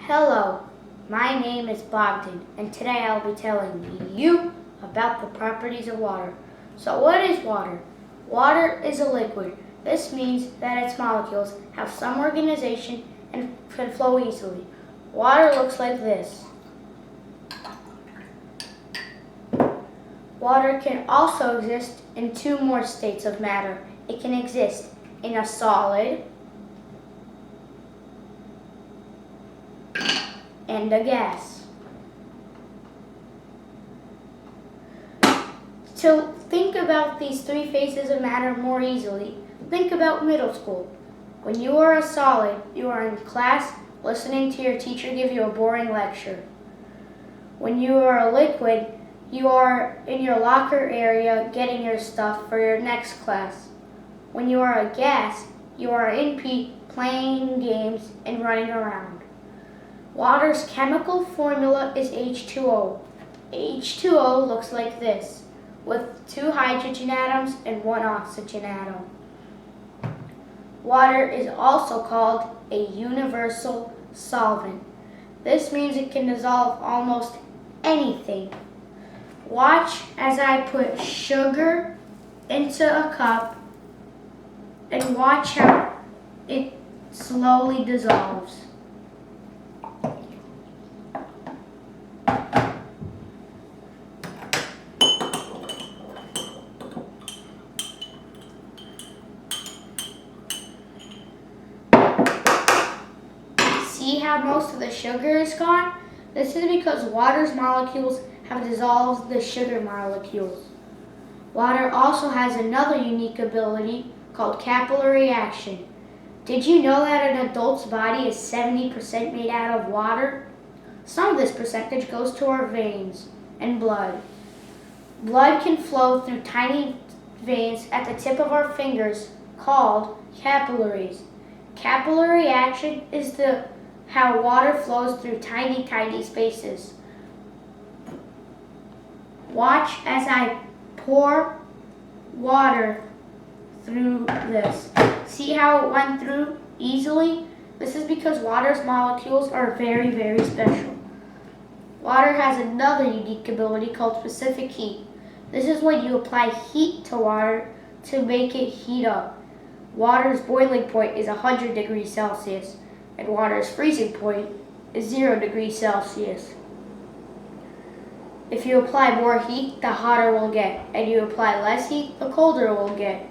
Hello, my name is Bogdan, and today I'll be telling you about the properties of water. So what is water? Water is a liquid. This means that its molecules have some organization and can flow easily. Water looks like this. Water can also exist in two more states of matter. It can exist in a solid and a gas. To think about these three phases of matter more easily, think about middle school. When you are a solid, you are in class listening to your teacher give you a boring lecture. When you are a liquid, you are in your locker area getting your stuff for your next class. When you are a gas, you are in P playing games and running around. Water's chemical formula is H2O. H2O looks like this, with 2 hydrogen atoms and 1 oxygen atom. Water is also called a universal solvent. This means it can dissolve almost anything. Watch as I put sugar into a cup and watch how it slowly dissolves. See how most of the sugar is gone? This is because water's molecules have dissolved the sugar molecules. Water also has another unique ability called capillary action. Did you know that an adult's body is 70% made out of water? Some of this percentage goes to our veins and blood. Blood can flow through tiny veins at the tip of our fingers called capillaries. Capillary action is how water flows through tiny spaces. Watch as I pour water through this. See how it went through easily? This is because water's molecules are very special. Water has another unique ability called specific heat. This is when you apply heat to water to make it heat up. Water's boiling point is 100 degrees Celsius, and water's freezing point is 0 degrees Celsius. If you apply more heat, the hotter it will get, and you apply less heat, the colder it will get.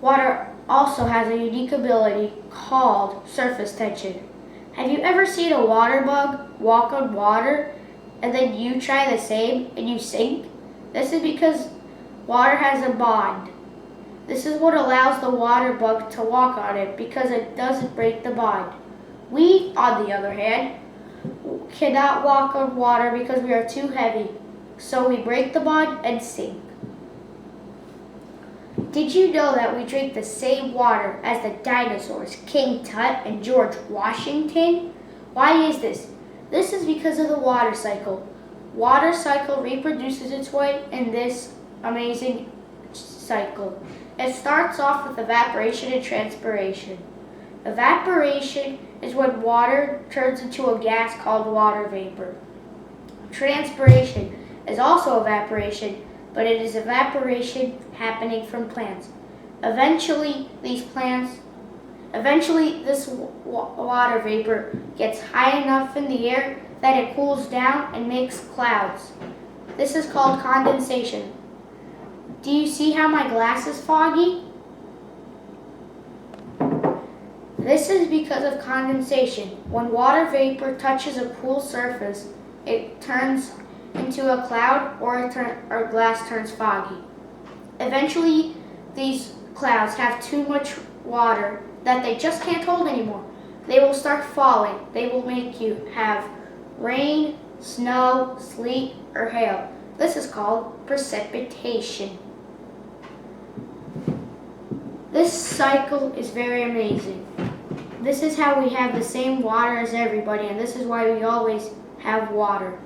Water also has a unique ability called surface tension. Have you ever seen a water bug walk on water and then you try the same and you sink? This is because water has a bond. This is what allows the water bug to walk on it because it doesn't break the bond. We, on the other hand, cannot walk on water because we are too heavy, so we break the bond and sink. Did you know that we drink the same water as the dinosaurs, King Tut and George Washington? Why is this? This is because of the water cycle. Water cycle reproduces its way in this amazing cycle. It starts off with evaporation and transpiration. Evaporation is when water turns into a gas called water vapor. Transpiration is also evaporation, but it is evaporation happening from plants. Eventually, this water vapor gets high enough in the air that it cools down and makes clouds. This is called condensation. Do you see how my glass is foggy? This is because of condensation. When water vapor touches a cool surface, it turns into a cloud or glass turns foggy. Eventually, these clouds have too much water that they just can't hold anymore. They will start falling. They will make you have rain, snow, sleet, or hail. This is called precipitation. This cycle is very amazing. This is how we have the same water as everybody, and this is why we always have water.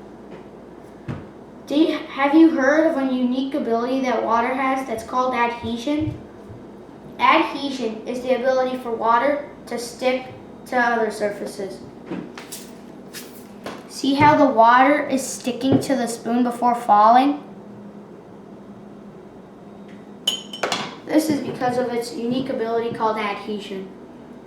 Have you heard of a unique ability that water has that's called adhesion? Adhesion is the ability for water to stick to other surfaces. See how the water is sticking to the spoon before falling? This is because of its unique ability called adhesion.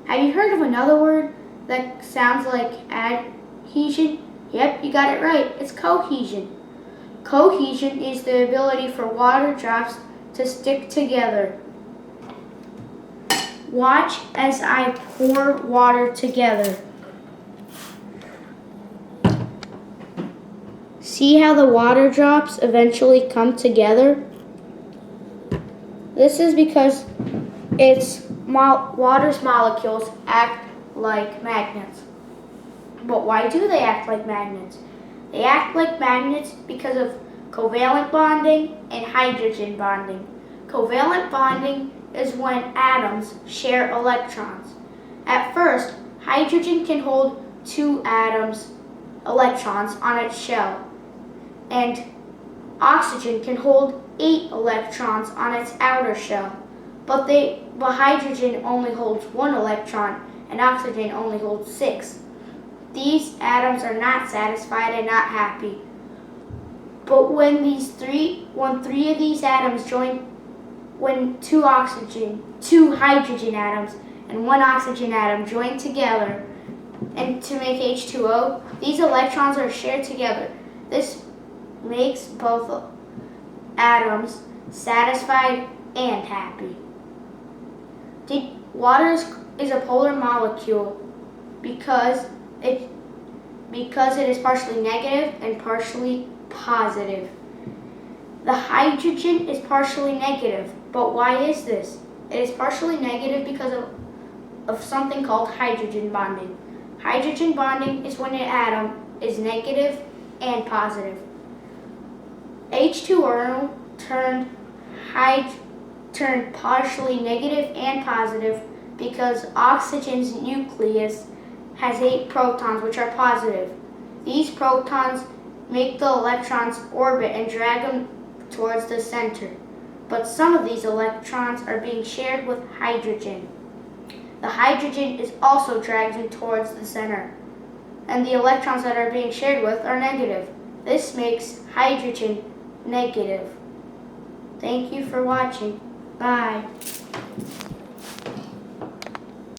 Have you heard of another word that sounds like adhesion? Yep, you got it right. It's cohesion. Cohesion is the ability for water drops to stick together. Watch as I pour water together. See how the water drops eventually come together? This is because water's molecules act like magnets. But why do they act like magnets? They act like magnets because of covalent bonding and hydrogen bonding. Covalent bonding is when atoms share electrons. At first, hydrogen can hold 2 electrons on its shell, and oxygen can hold 8 electrons on its outer shell. But hydrogen only holds 1 electron and oxygen only holds 6. These atoms are not satisfied and not happy. But when 3 of these atoms join, when 2 hydrogen atoms and 1 oxygen atom join together and to make H2O, these electrons are shared together. This makes both atoms satisfied and happy. Water is a polar molecule because it is partially negative and partially positive. The hydrogen is partially negative, but why is this? It is partially negative because of something called hydrogen bonding. Hydrogen bonding is when an atom is negative and positive. H2O turned partially negative and positive because oxygen's nucleus has 8 protons, which are positive. These protons make the electrons orbit and drag them towards the center. But some of these electrons are being shared with hydrogen. The hydrogen is also dragged towards the center, and the electrons that are being shared with are negative. This makes hydrogen negative. Thank you for watching. Bye.